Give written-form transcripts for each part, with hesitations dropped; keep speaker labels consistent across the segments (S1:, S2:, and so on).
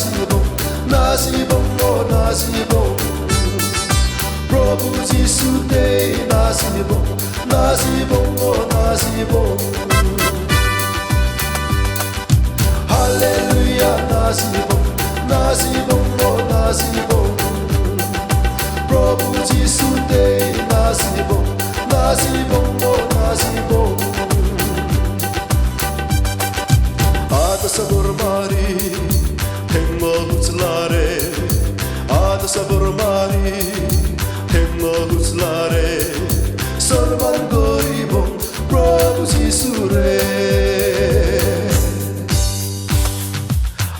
S1: nasibong, nasibong, oh nasibong. Prabhu Jisu Day nasibong, nasibong, oh nasibong. Hallelujah nasibong, nasibong, oh nasibong. Prabhu Jisu Day nasibong, nasibong, oh nasibong. Ada sabor mari, hemmo huslare. Ada sabor mari, hemmo huslare. Sarvan goribong, Prabhu Jisu re.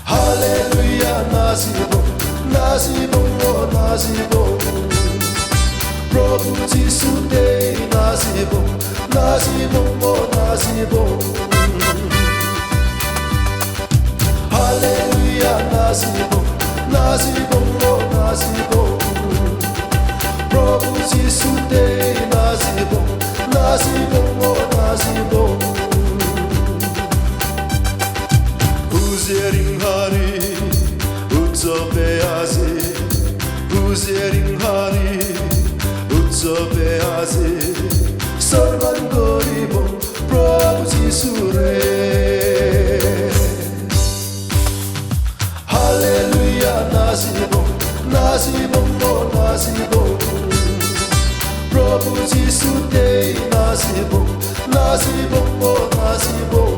S1: Hallelujah nasibong, nasibong, oh nasibong. Prabhu Jisu Day nasibong, nasibong, oh nasibong. Hallelujah nasibong, nasibong, oh nasibong. Prabhu Jisu Day nasibong, nasibong, oh nasibong. Huzerim hari utsabe aze, Huzerim hari utsabe aze. Sarvan goribong, Prabhu Jisu re. Hallelujah nasibong, nasibong, oh nasibong. Prabhu Jisu Day nasibong, nasibong, oh nasibong.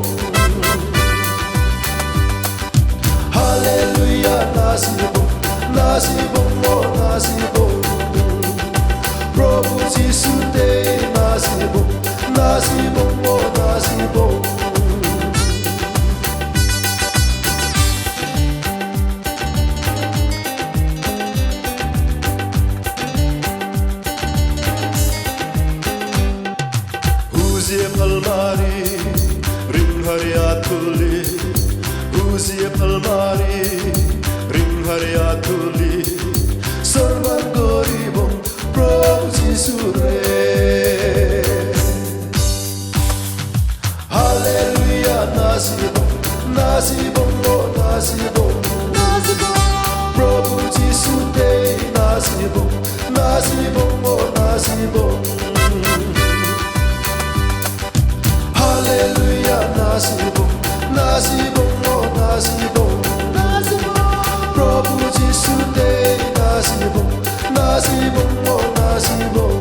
S1: Hallelujah nasibong, nasibong, oh nasibong. Prabhu Jisu Day nasibong, nasibong, oh nasibong. Uzie palmari, ring hariatuli. Uzie palmari, ring hariatuli. Sarvan goribong, Prabhu Jisu re. Hallelujah nasibong, nasibong, oh nasibong. Prabhu Jisu Day nasibong, nasibong, oh nasibong. Hallelujah nasibong, nasibong, oh nasibong. Prabhu Jisu Day nasibong, nasibong, oh nasibong.